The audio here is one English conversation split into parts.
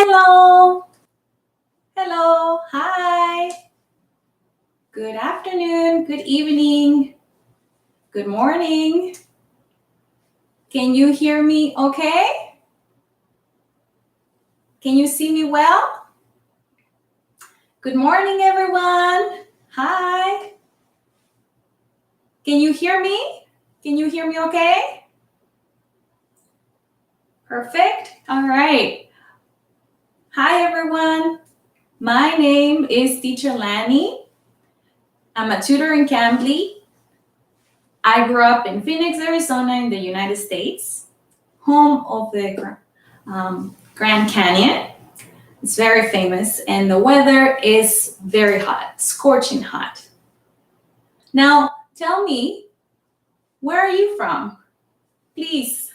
Hello. Hello. Hi. Good afternoon. Good evening. Good morning. Can you hear me okay? Can you see me well? Good morning, everyone. Hi. Can you hear me? Can you hear me okay? Perfect. All right. Hi, everyone. My name is Teacher Lani. I'm a tutor in Cambly. I grew up in Phoenix, Arizona in the United States, home of the Grand Canyon. It's very famous, and the weather is very hot, scorching hot. Now, tell me, where are you from? Please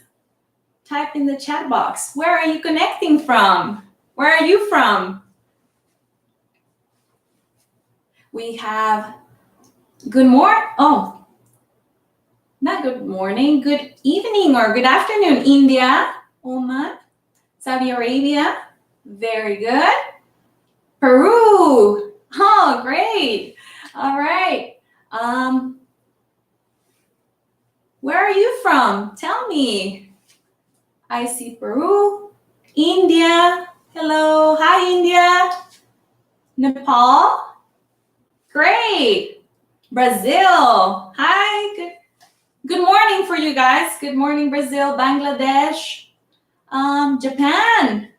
type in the chat box. Where are you connecting from? Where are you from? We have good morning. Oh, not good morning, good evening or good afternoon, India, Oman, Saudi Arabia. Very good. Peru. Oh, great. All right. Where are you from? Tell me. I see Peru, India. Hello. Hi, India. Nepal. Great. Brazil. Hi. Good morning for you guys. Good morning, Brazil, Bangladesh, Japan.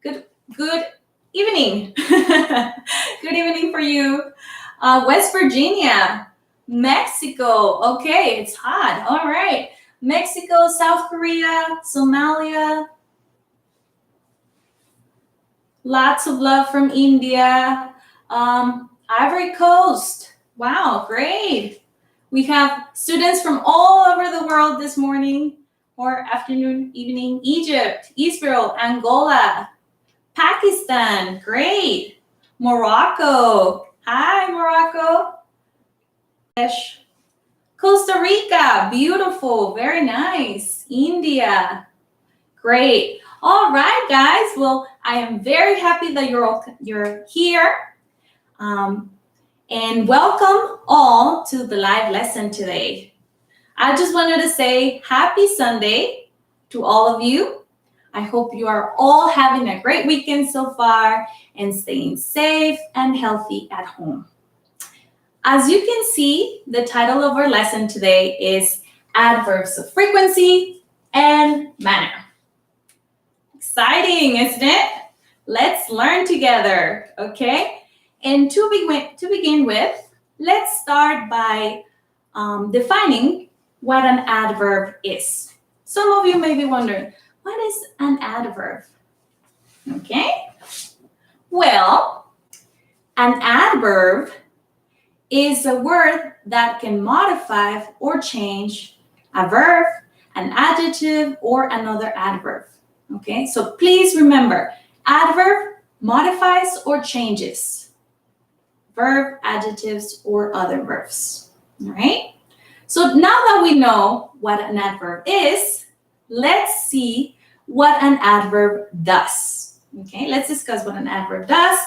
Good evening. Good evening for you. West Virginia, Mexico. Okay, it's hot. All right. Mexico, South Korea, Somalia. Lots of love from India. Ivory Coast. Wow, great. We have students from all over the world this morning or afternoon, evening. Egypt, Israel, Angola, Pakistan, great. Morocco, hi Morocco. Costa Rica, beautiful, very nice. India, great. All right, guys. Well, I am very happy that you're here. And welcome all to the live lesson today. I just wanted to say happy Sunday to all of you. I hope you are all having a great weekend so far and staying safe and healthy at home. As you can see, the title of our lesson today is Adverbs of Frequency and Manner. Exciting, isn't it? Let's learn together, okay? And to begin with, let's start by defining what an adverb is. Some of you may be wondering, what is an adverb? Okay. Well, an adverb is a word that can modify or change a verb, an adjective, or another adverb. Okay, so please remember, adverb modifies or changes verb, adjectives, or other verbs. All right. So now that we know what an adverb is, let's see what an adverb does. Okay, let's discuss what an adverb does.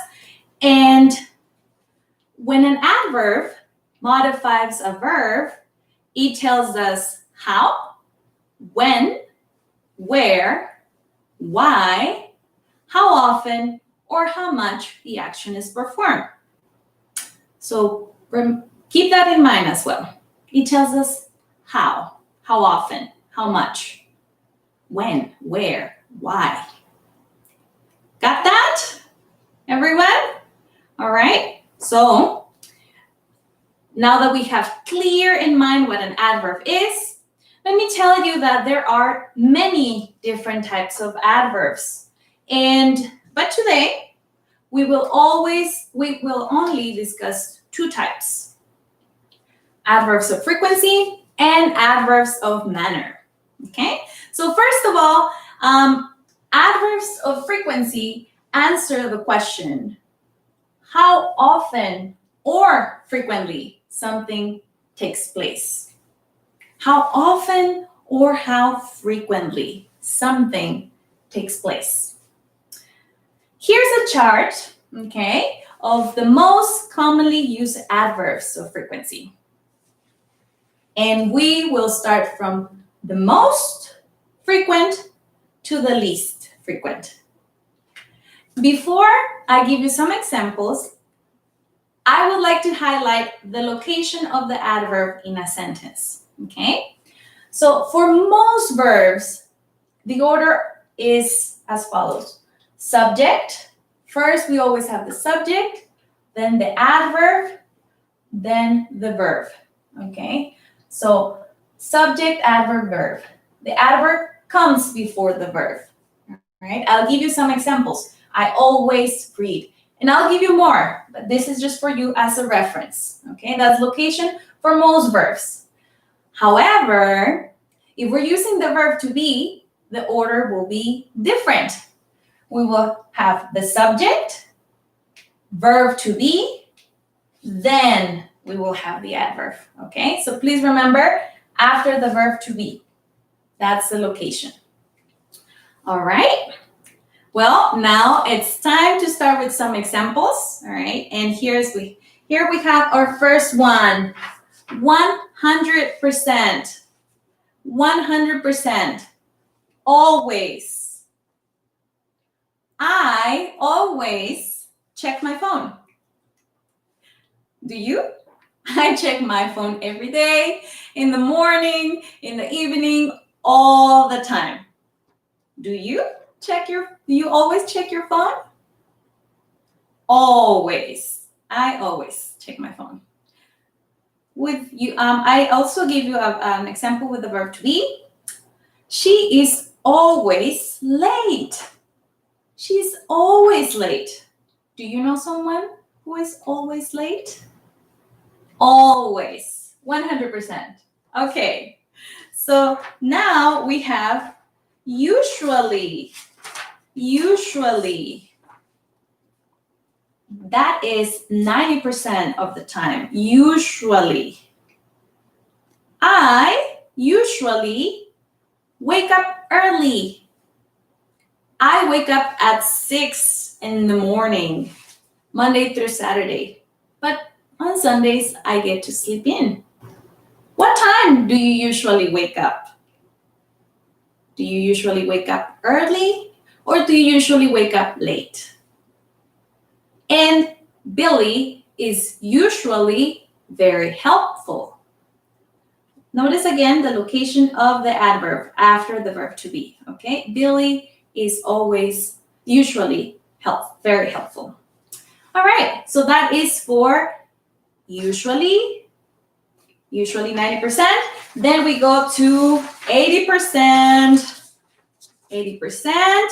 And when an adverb modifies a verb, it tells us how, when, where, why, how often, or how much the action is performed. So keep that in mind as well. It tells us how often, how much, when, where, why. Got that, everyone? All right. So now that we have clear in mind what an adverb is, let me tell you that there are many different types of adverbs. But today, we will only discuss two types: adverbs of frequency and adverbs of manner. Okay? So first of all, adverbs of frequency answer the question, how often or frequently something takes place. How often or how frequently something takes place. Here's a chart, okay, of the most commonly used adverbs of frequency. And we will start from the most frequent to the least frequent. Before I give you some examples, I would like to highlight the location of the adverb in a sentence, okay? So for most verbs, the order is as follows. Subject, first we always have the subject, then the adverb, then the verb, okay? So subject, adverb, verb. The adverb comes before the verb, right? I'll give you some examples. I always read. And I'll give you more, but this is just for you as a reference, okay? That's location for most verbs. However, if we're using the verb to be, the order will be different. We will have the subject, verb to be, then we will have the adverb, okay? So please remember, after the verb to be, that's the location. All right. Well, now it's time to start with some examples, all right? And here we have our first one, 100%. 100%. Always. I always check my phone. Do you? I check my phone every day, in the morning, in the evening, all the time. Do you? Do you always check your phone? Always. I always check my phone. With you, I also gave you an example with the verb to be. She is always late. She's always late. Do you know someone who is always late? Always. 100%. Okay. So now we have usually. Usually. That is 90% of the time. Usually. I usually wake up early. I wake up at 6 in the morning, Monday through Saturday. But on Sundays, I get to sleep in. What time do you usually wake up? Do you usually wake up early or do you usually wake up late? And Billy is usually very helpful. Notice again the location of the adverb after the verb to be, okay? Billy is always usually very helpful. All right, so that is for usually 90%. Then we go to 80%. 80%,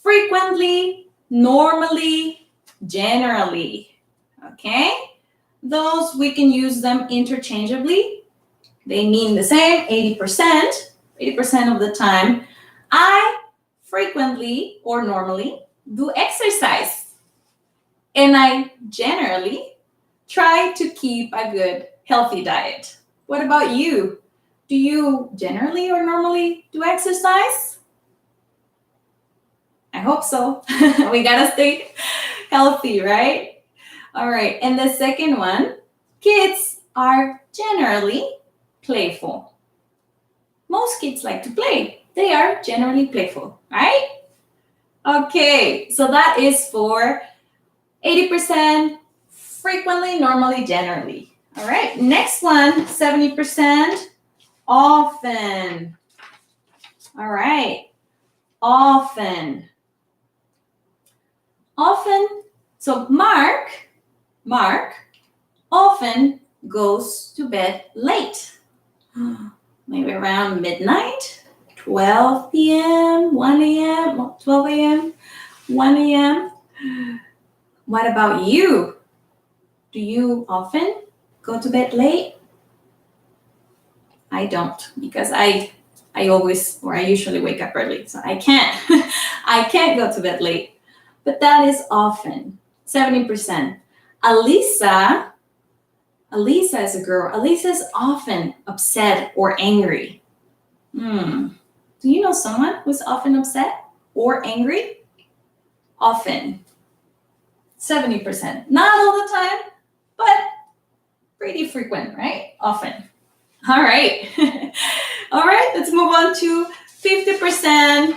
frequently, normally, generally, okay? Those, we can use them interchangeably. They mean the same, 80% of the time. I frequently or normally do exercise. And I generally try to keep a good, healthy diet. What about you? Do you generally or normally do exercise? I hope so. We gotta stay healthy, right? All right, and the second one, kids are generally playful. Most kids like to play. They are generally playful, right? Okay, so that is for 80%, frequently, normally, generally. All right, next one, 70%, often. All right, often. Often, so Mark often goes to bed late. Maybe around midnight, 12 p.m., 1 a.m., 12 a.m., 1 a.m. What about you? Do you often go to bed late? I don't, because I usually wake up early, so I can't I can't go to bed late. But that is often, 70%. Alisa is a girl. Alisa is often upset or angry. Do you know someone who's often upset or angry? often. 70%. Not all the time, but pretty frequent, right? Often. All right. All right, let's move on to 50%.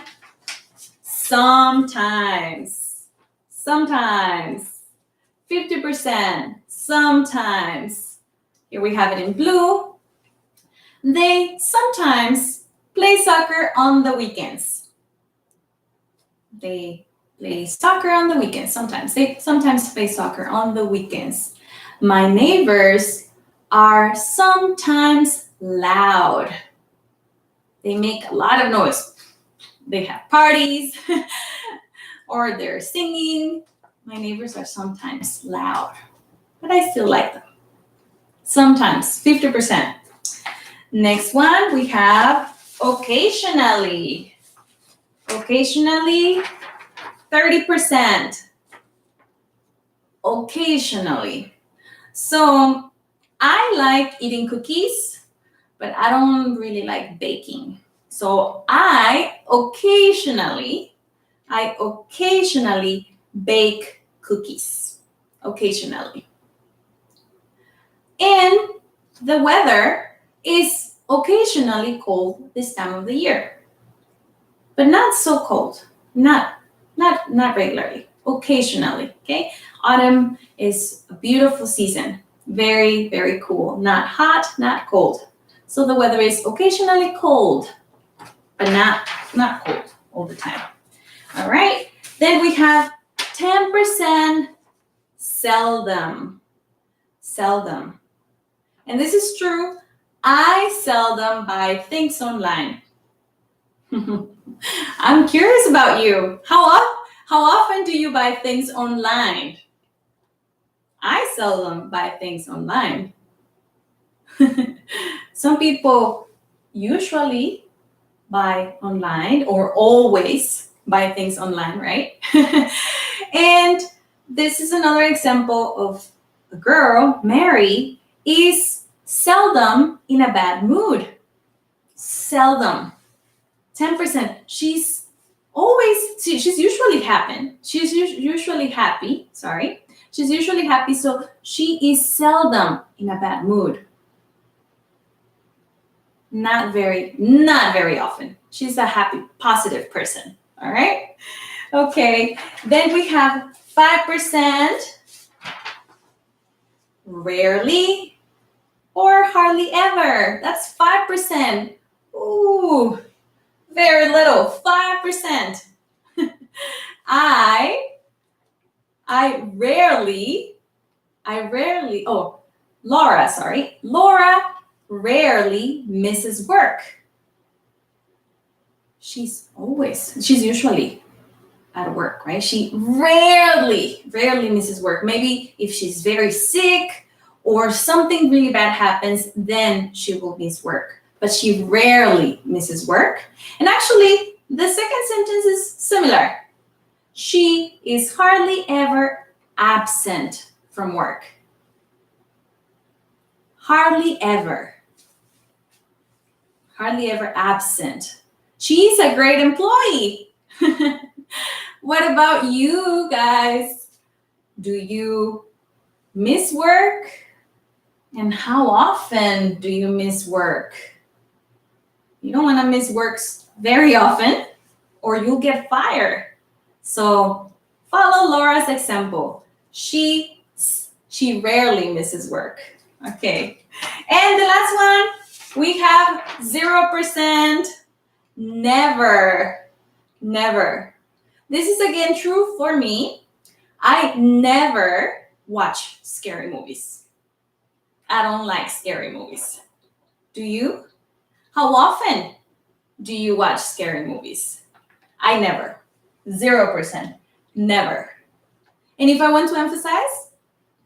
Sometimes. Sometimes. 50%. Sometimes. Here we have it in blue. They sometimes play soccer on the weekends. They play soccer on the weekends. Sometimes. They sometimes play soccer on the weekends. My neighbors are sometimes loud. They make a lot of noise. They have parties or they're singing. My neighbors are sometimes loud, but I still like them. Sometimes, 50%. Next one, we have occasionally. Occasionally, 30%. Occasionally. So I like eating cookies, but I don't really like baking. So I occasionally bake cookies. Occasionally. And the weather is occasionally cold this time of the year, but not so cold. Not regularly. Occasionally. Okay. Autumn is a beautiful season. Very, very cool. Not hot, not cold. So the weather is occasionally cold, but not cold all the time. All right. Then we have 10% seldom. Seldom. And this is true. I seldom buy things online. I'm curious about you. How often do you buy things online? I seldom buy things online. Some people usually buy online or always buy things online, right? And this is another example of a girl, Mary, is seldom in a bad mood. Seldom. 10%. She's usually happy. She's usually happy, sorry. She's usually happy, so she is seldom in a bad mood. Not very often. She's a happy, positive person, all right? Okay, then we have 5%, rarely or hardly ever. That's 5%. Ooh, very little, 5%. Laura rarely misses work. She's usually at work, right? She rarely misses work. Maybe if she's very sick or something really bad happens, then she will miss work. But she rarely misses work. And actually, the second sentence is similar. She is hardly ever absent from work. Hardly ever absent. She's a great employee. What about you guys? Do you miss work? And how often do you miss work? You don't want to miss work very often or you'll get fired. So follow Laura's example. She rarely misses work. Okay. And the last one, we have 0%, never. This is again true for me. I never watch scary movies. I don't like scary movies. Do you? How often do you watch scary movies? I never. 0%. Never. And if I want to emphasize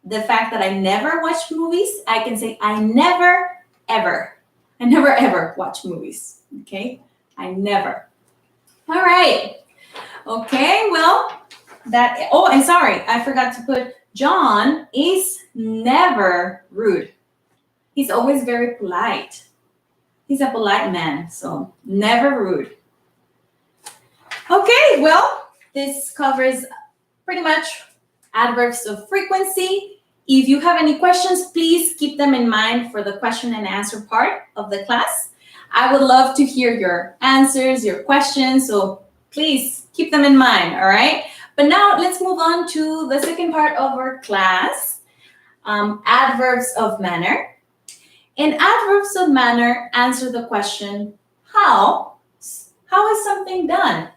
the fact that I never watch movies, I can say I never ever watch movies. Okay? I never. All right. Okay, well, and sorry, I forgot to put John is never rude. He's always very polite. He's a polite man, so never rude. Okay, well, this covers pretty much adverbs of frequency. If you have any questions, please keep them in mind for the question and answer part of the class. I would love to hear your answers, your questions, so please keep them in mind, all right? But now let's move on to the second part of our class, adverbs of manner. And adverbs of manner answer the question, how? How is something done?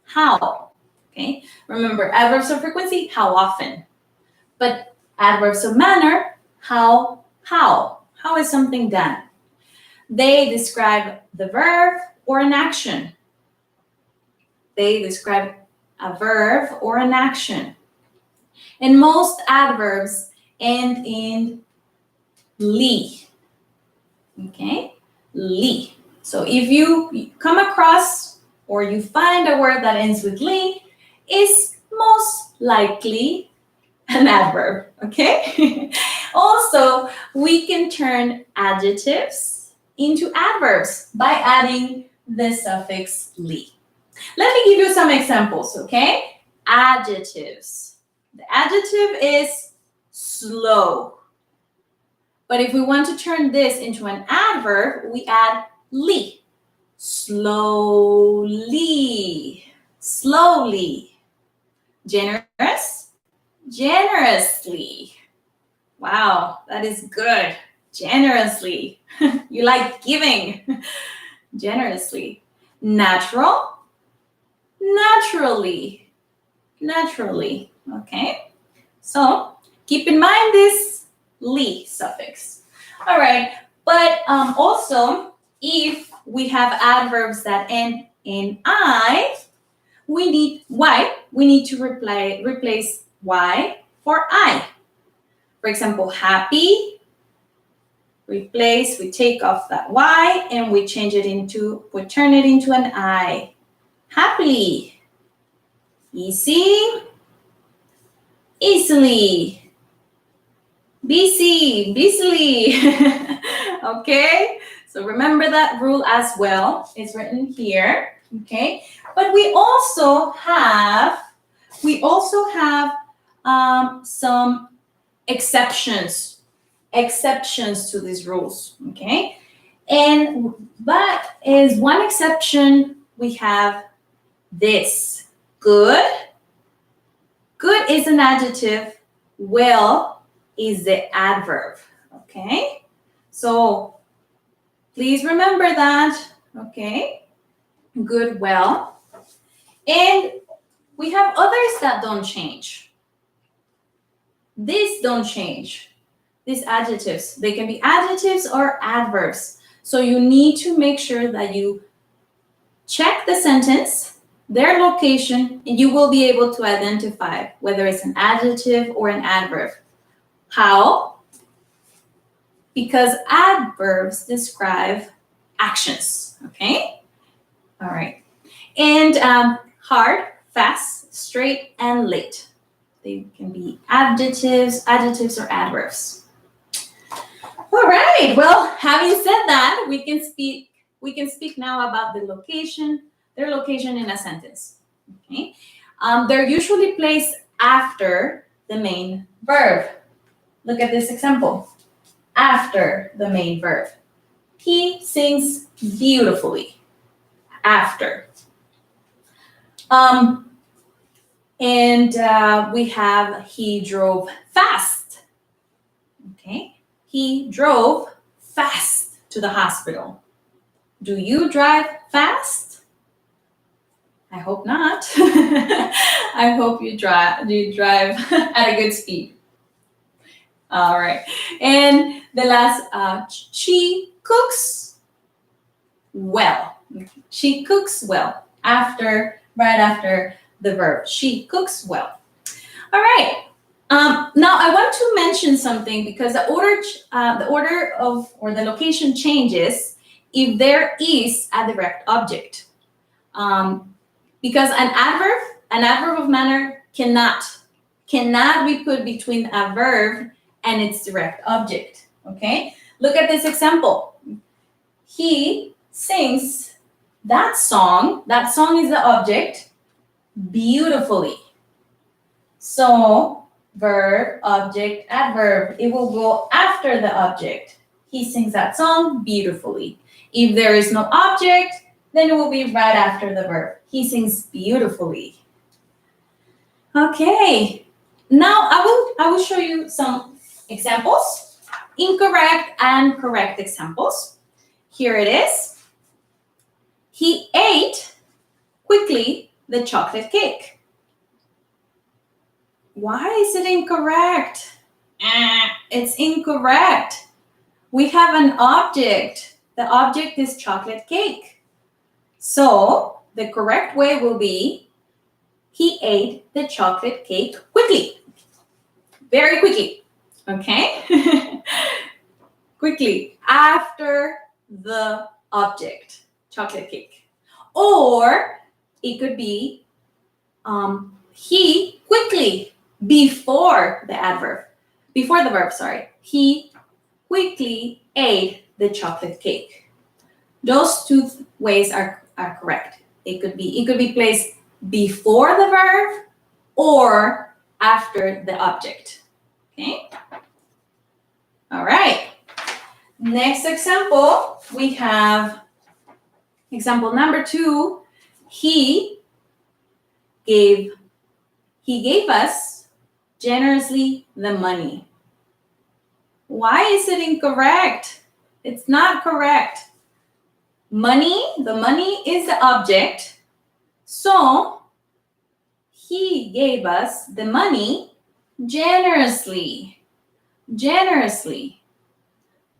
How? Okay, remember, adverbs of frequency, how often? But adverbs of manner, how? How is something done? They describe the verb or an action. They describe a verb or an action. And most adverbs end in ly. Okay, ly. So if you come across or you find a word that ends with ly, it's most likely an adverb, okay? Also, we can turn adjectives into adverbs by adding the suffix ly. Let me give you some examples, okay? Adjectives. The adjective is slow. But if we want to turn this into an adverb, we add ly. Slowly. Slowly. Generous. Generously. Wow, that is good. Generously. You like giving. Generously. Natural. Naturally. Naturally. Okay? So keep in mind this ly suffix. All right, but also if we have adverbs that end in I, we need to replace Y for I. For example, happy, we take off that Y and we turn it into an I. Happily. Easy, easily. Busy, busily. Okay, so remember that rule as well. It's written here. Okay, but we also have some exceptions to these rules. Okay, but as one exception, we have this. Good. Good is an adjective. Well is the adverb. Okay, so please remember that. Okay, good, well. And we have others that don't change. These don't change. These adjectives, they can be adjectives or adverbs. So you need to make sure that you check the sentence, their location, and you will be able to identify whether it's an adjective or an adverb. How? Because adverbs describe actions, okay? All right. And hard, fast, straight, and late. They can be adjectives or adverbs. All right. Well, having said that, we can speak now about their location in a sentence. Okay. They're usually placed after the main verb. Look at this example. After the main verb. He sings beautifully. After. And we have he drove fast. Okay. He drove fast to the hospital. Do you drive fast? I hope not. I hope you drive at a good speed. All right. And the last, she cooks well. She cooks well right after the verb. She cooks well. All right. Now I want to mention something because the order of the location changes if there is a direct object. Because an adverb of manner cannot be put between a verb and its direct object. Okay? Look at this example. He sings that song. That song is the object beautifully. So, verb, object, adverb. It will go after the object. He sings that song beautifully. If there is no object, then it will be right after the verb. He sings beautifully. Okay. Now I will show you some examples. Incorrect and correct examples. Here it is. He ate quickly the chocolate cake. Why is it incorrect? It's incorrect. We have an object. The object is chocolate cake. So the correct way will be he ate the chocolate cake quickly. Very quickly. Okay? Quickly. After the object, chocolate cake. Or it could be he quickly before the adverb. Before the verb, sorry. He quickly ate the chocolate cake. Those two ways are correct. It could be placed before the verb or after the object. Okay? All right. Next example, we have example number 2. He gave us generously the money. Why is it incorrect? It's not correct. Money, the money is the object. So, he gave us the money generously. Generously.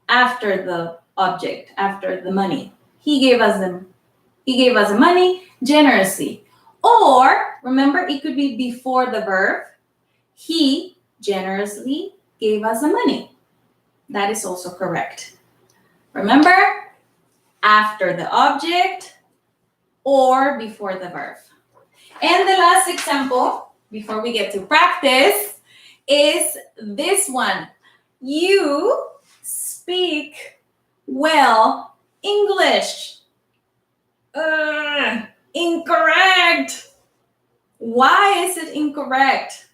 After the object, after the money. He gave us the money generously. Or, remember, it could be before the verb. He generously gave us the money. That is also correct. Remember, after the object or before the verb. And the last example, before we get to practice, is this one. You speak well English. Incorrect. Why is it incorrect?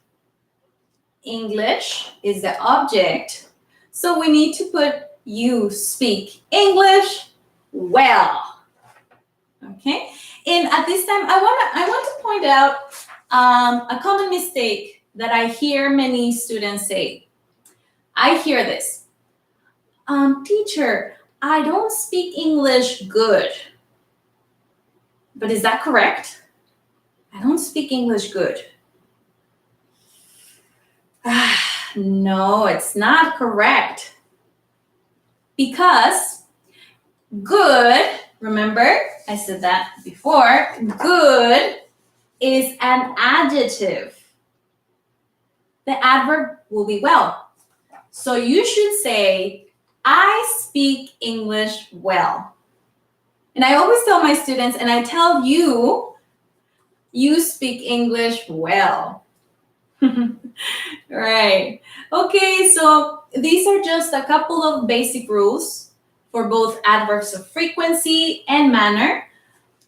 English is the object. So we need to put you speak English well. Okay? And at this time, I want to point out a common mistake that I hear many students say. I hear this. Teacher, I don't speak English good. But is that correct? I don't speak English good. No, it's not correct. Because good, remember, I said that before, good is an adjective. The adverb will be well. So you should say, I speak English well. And I always tell my students, and I tell you, you speak English well. Right. Okay, so these are just a couple of basic rules for both adverbs of frequency and manner,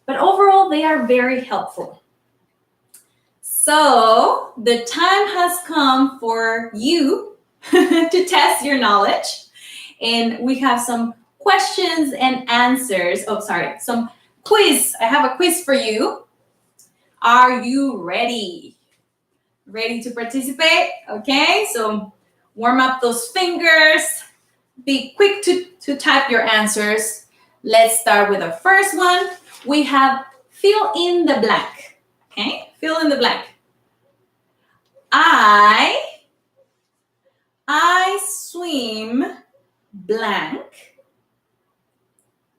but overall they are very helpful. So the time has come for you to test your knowledge, and we have some questions and answers. Oh, sorry, some quiz. I have a quiz for you. Are you ready? Ready to participate? Okay, so warm up those fingers. Be quick to type your answers. Let's start with the first one. We have fill in the blank. Okay, fill in the blank. I swim blank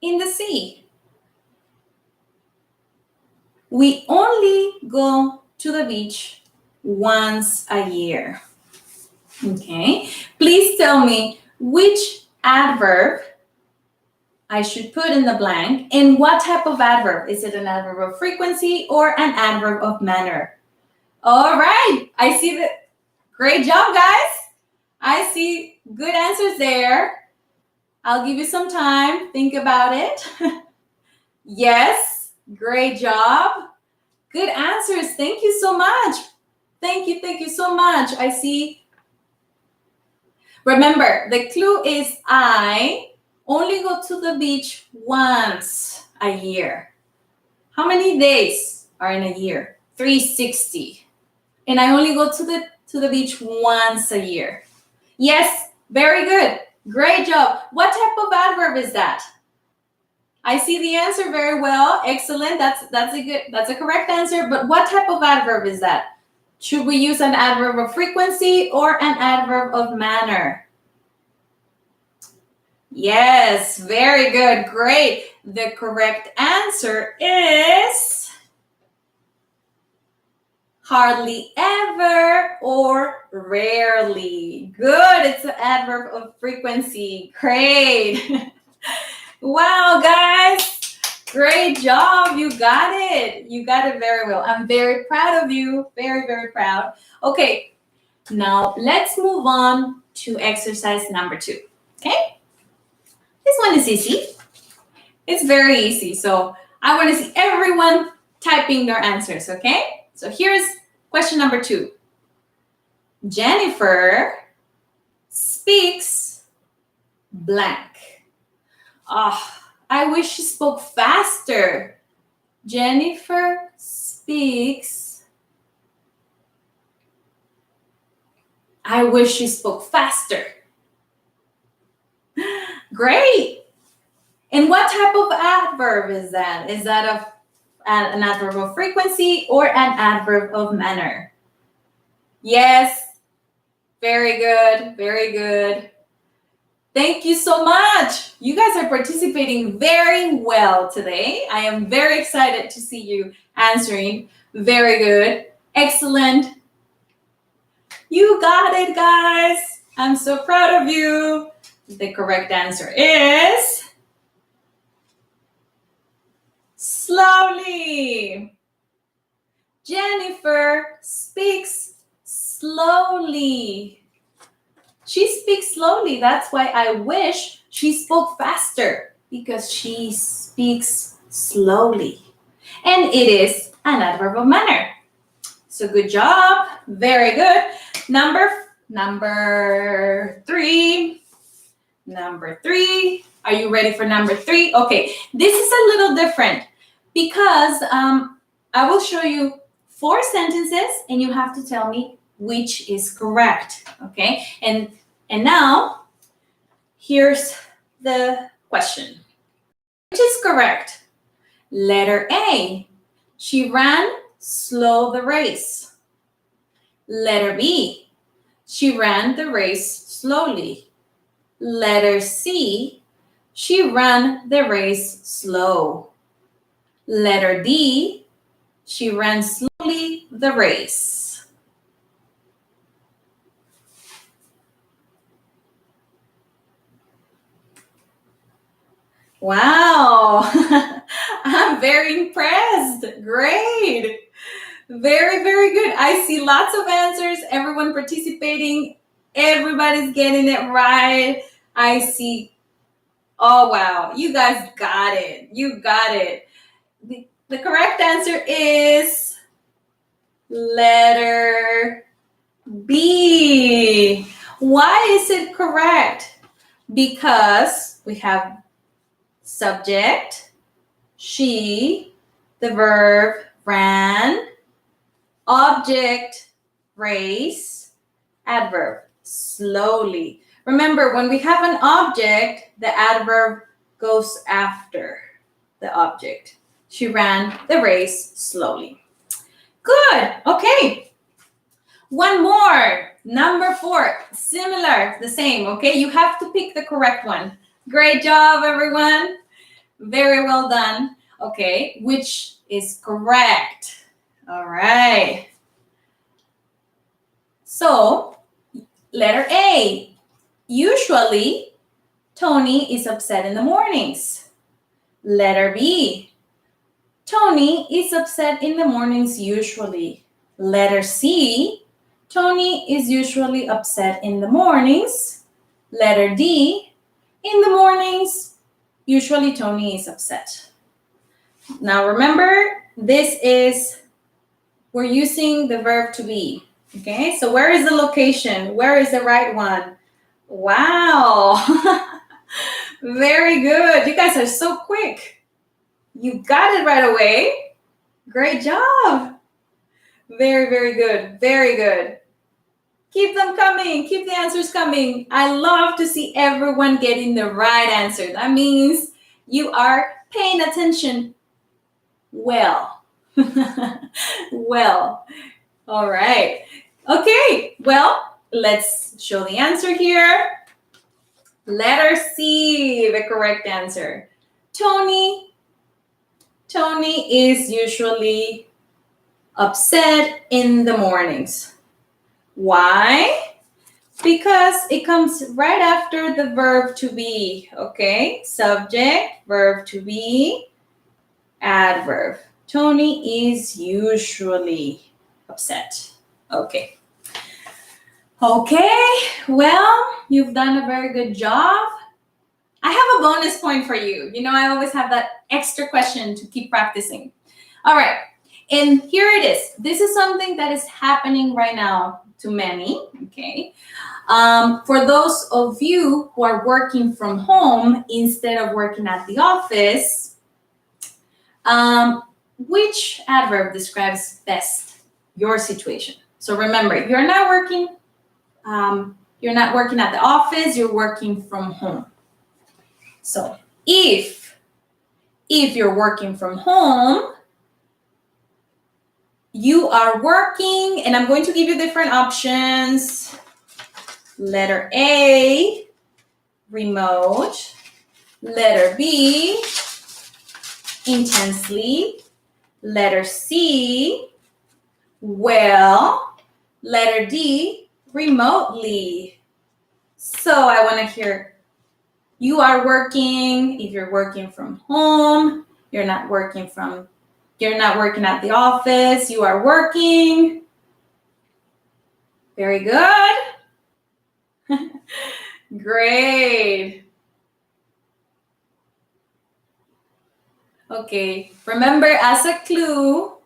in the sea. We only go to the beach once a year. Okay, please tell me which adverb I should put in the blank and what type of adverb. Is it an adverb of frequency or an adverb of manner? All right, I see that. Great job, guys. I see good answers there. I'll give you some time. Think about it. Yes, great job. Good answers. Thank you so much. Thank you so much. I see. Remember, the clue is I only go to the beach once a year. How many days are in a year? 360. And I only go to the beach once a year. Yes, very good. Great job. What type of adverb is that? I see the answer very well. Excellent. That's a correct answer. But what type of adverb is that? Should we use an adverb of frequency or an adverb of manner? Yes, very good. Great. The correct answer is hardly ever or rarely. Good. It's an adverb of frequency. Great. Wow, guys. Great job. You got it. You got it very well. I'm very proud of you. Very, very proud. Okay. Now let's move on to exercise number 2. Okay? This one is easy. It's very easy. So I want to see everyone typing their answers, okay? So here's question number 2. Jennifer speaks blank. I wish she spoke faster. Jennifer speaks. I wish she spoke faster. Great. And what type of adverb is that? Is that an adverb of frequency or an adverb of manner? Yes. Very good. Very good. Thank you so much. You guys are participating very well today. I am very excited to see you answering. Very good. Excellent. You got it, guys. I'm so proud of you. The correct answer is slowly. Jennifer speaks slowly. She speaks slowly. That's why I wish she spoke faster, because she speaks slowly. And it is an adverb of manner. So good job. Very good. Number 3. Number 3. Are you ready for number 3? Okay. This is a little different because I will show you 4 sentences and you have to tell me which is correct. Okay. And now, here's the question. Which is correct? Letter A, she ran slow the race. Letter B, she ran the race slowly. Letter C, she ran the race slow. Letter D, she ran slowly the race. Wow, I'm very impressed. Great. Very, very good. I see lots of answers. Everyone participating. Everybody's getting it right. I see. Oh, wow. You guys got it. You got it. The correct answer is letter B. Why is it correct? Because we have subject, she, the verb ran, object, race, adverb, slowly. Remember, when we have an object, the adverb goes after the object. She ran the race slowly. Good. Okay. One more. Number 4. Similar, the same. Okay. You have to pick the correct one. Great job, everyone. Very well done. Okay. Which is correct? All right. So, letter A. Usually, Tony is upset in the mornings. Letter B. Tony is upset in the mornings usually. Letter C. Tony is usually upset in the mornings. Letter D. In the mornings, usually Tony is upset. Now remember, we're using the verb to be. Okay, so where is the location? Where is the right one? Wow. Very good. You guys are so quick. You got it right away. Great job. Very, very good. Very good. Keep them coming. Keep the answers coming. I love to see everyone getting the right answer. That means you are paying attention well. Well, all right. Okay, well, let's show the answer here. Letter C, the correct answer. Tony is usually upset in the mornings. Why? Because it comes right after the verb to be, okay? Subject, verb to be, adverb. Tony is usually upset. Okay. Okay, well, you've done a very good job. I have a bonus point for you. You know, I always have that extra question to keep practicing. All right, and here it is. This is something that is happening right now to many, okay? For those of you who are working from home instead of working at the office, which adverb describes best your situation? So remember, you're not working at the office, you're working from home. So if you're working from home, you are working, and I'm going to give you different options. Letter A, remote. Letter B, intensely. Letter C, well. Letter D, remotely. So I want to hear, you are working. If you're working from home, you're not working at the office, you are working. Very good. Great. Okay, remember, as a clue,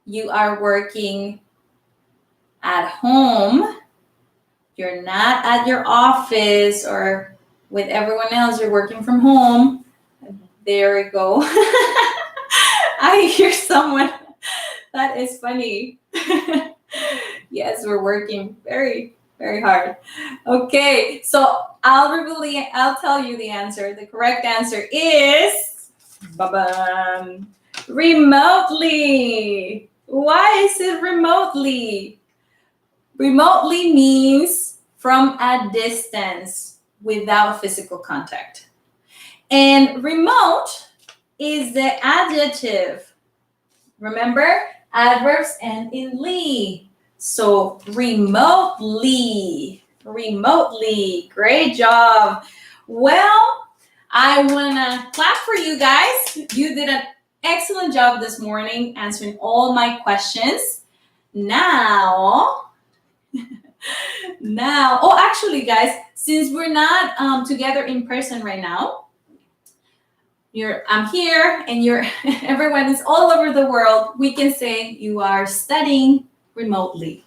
you are working at home. You're not at your office or with everyone else. You're working from home. There we go. I hear someone. That is funny. Yes, we're working very, very hard. Okay, so I'll tell you the answer. The correct answer is remotely. Why is it remotely? Remotely means from a distance without physical contact. And remote is the adjective. Remember, adverbs end in ly. So remotely. Great job. Well, I want to clap for you guys. You did an excellent job this morning answering all my questions. Now, actually, guys, since we're not together in person right now, I'm here and everyone is all over the world, we can say you are studying remotely.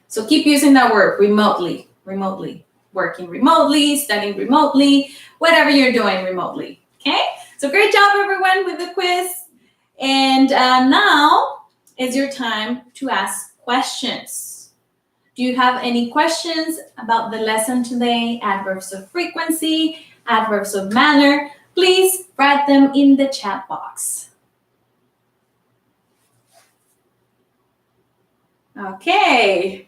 So keep using that word, remotely. Working remotely, studying remotely, whatever you're doing remotely, okay? So great job, everyone, with the quiz. And now is your time to ask questions. Do you have any questions about the lesson today? Adverbs of frequency, adverbs of manner? Please write them in the chat box. Okay.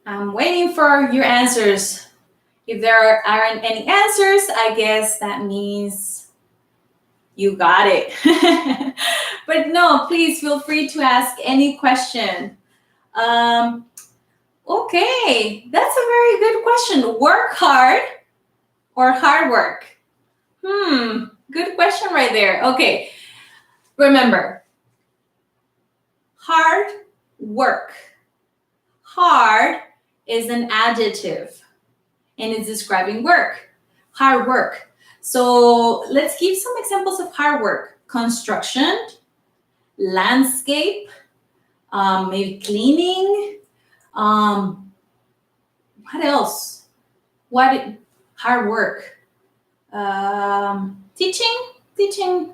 I'm waiting for your answers. If there aren't any answers, I guess that means you got it. But no, please feel free to ask any question. Okay, that's a very good question. Work hard or hard work? Good question right there. Okay, remember, hard work. Hard is an adjective and it's describing work, hard work. So let's give some examples of hard work. Construction, landscape, maybe cleaning. What else? Hard work. Teaching.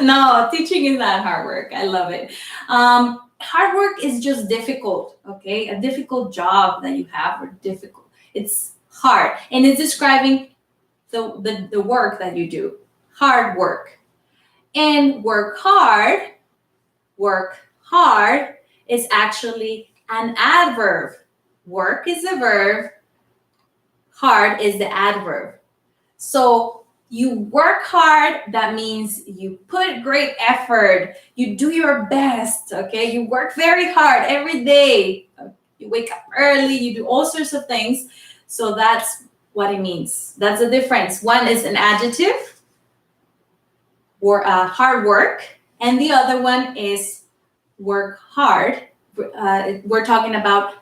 No, teaching is not hard work. I love it. Hard work is just difficult, okay? A difficult job that you have, or difficult. It's hard, and it's describing the work that you do. Hard work. And work hard is actually an adverb. Work is the verb, hard is the adverb. So you work hard, that means you put great effort, you do your best, okay? You work very hard every day. You wake up early, you do all sorts of things. So that's what it means. That's the difference. One is an adjective, or hard work, and the other one is work hard. We're talking about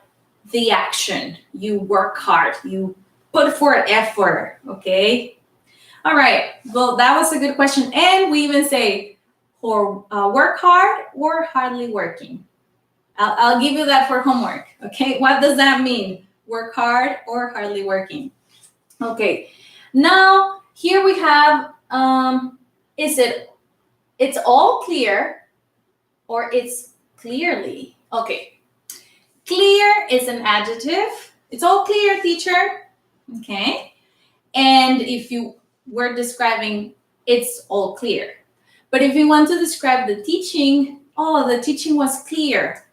the action. You work hard, you put forth effort, okay? All right, well, that was a good question. And we even say, or work hard or hardly working. I'll give you that for homework, okay? What does that mean? Work hard or hardly working. Okay, now here we have, it's all clear or it's clearly? Okay, clear is an adjective. It's all clear, teacher. Okay, and if you were describing, it's all clear. But if you want to describe the teaching, oh, the teaching was clear.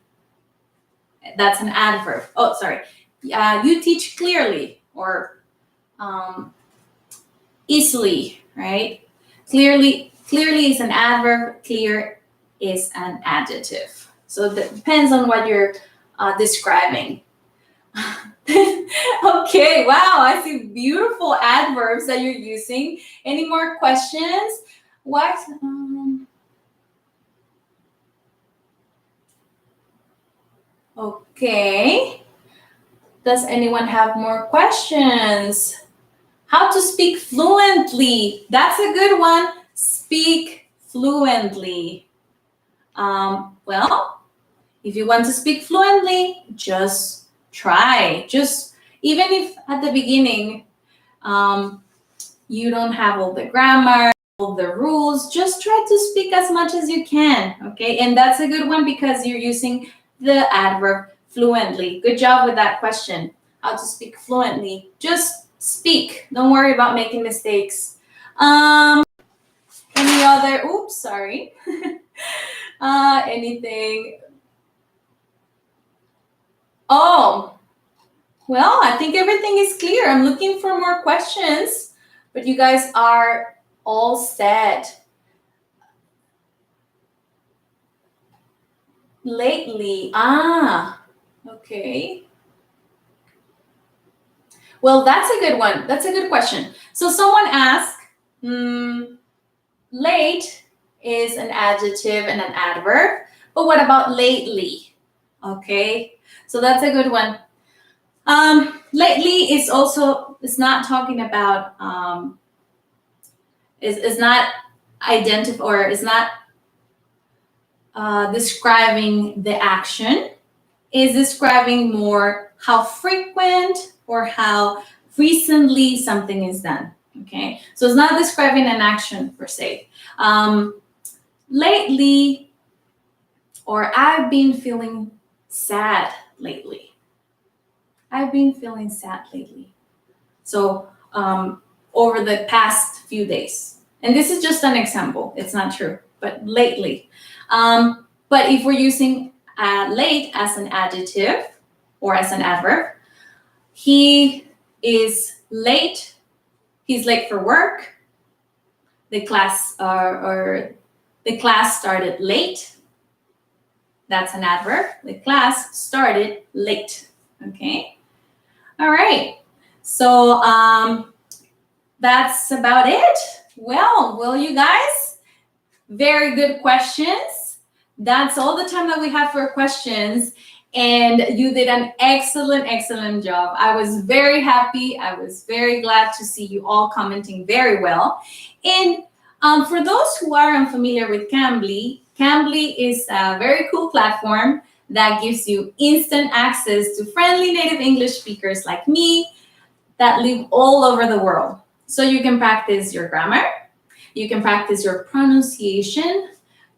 That's an adverb. Oh, sorry. You teach clearly, or easily, right? Clearly is an adverb. Clear is an adjective. So that depends on what you're describing. Okay, wow, I see beautiful adverbs that you're using. Any more questions? What? Okay. Does anyone have more questions? How to speak fluently. That's a good one. Speak fluently. Well, if you want to speak fluently, just try. Just, even if at the beginning you don't have all the grammar, all the rules, just try to speak as much as you can, okay? And that's a good one because you're using the adverb fluently. Good job with that question. How to speak fluently. Just speak. Don't worry about making mistakes. Any other, oops, sorry. Anything? Oh, well, I think everything is clear. I'm looking for more questions, but you guys are all set. Lately, okay. Well, that's a good one. That's a good question. So someone asked, late is an adjective and an adverb, but what about lately? Okay, so that's a good one. Lately is also, it's not talking about, is not identify, or is not describing the action, is describing more how frequent or how recently something is done. Okay, so it's not describing an action per se. Lately, or I've been feeling sad lately. I've been feeling sad lately. So over the past few days. And this is just an example. It's not true, but lately. But if we're using late as an adjective or as an adverb, he is late. He's late for work. The class or the class started late. That's an adverb. The class started late. Okay. All right. So that's about it. Well, you guys, very good questions. That's all the time that we have for questions. And you did an excellent job. I was very happy. I was very glad to see you all commenting very well. And For those who are unfamiliar with Cambly, Cambly is a very cool platform that gives you instant access to friendly native English speakers like me that live all over the world. So you can practice your grammar, you can practice your pronunciation,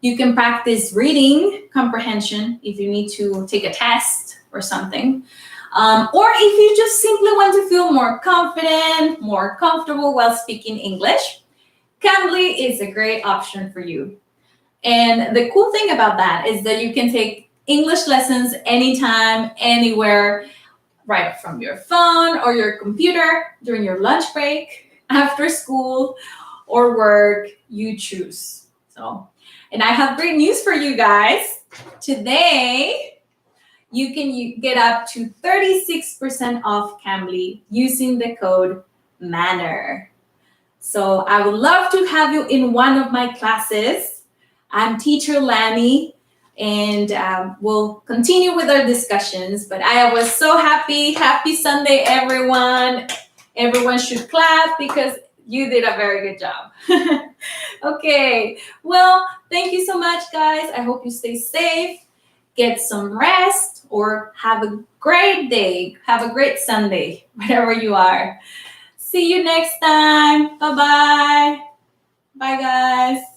you can practice reading comprehension if you need to take a test or something. Or if you just simply want to feel more confident, more comfortable while speaking English, Cambly is a great option for you. And the cool thing about that is that you can take English lessons anytime, anywhere, right from your phone or your computer, during your lunch break, after school, or work, you choose. And I have great news for you guys. Today, you can get up to 36% off Cambly using the code MANNER. So I would love to have you in one of my classes. I'm teacher Lani, and we'll continue with our discussions. But I was so happy. Happy Sunday, everyone. Everyone should clap because you did a very good job. Okay, well, thank you so much, guys. I hope you stay safe, get some rest, or have a great day. Have a great Sunday, wherever you are. See you next time. Bye-bye. Bye, guys.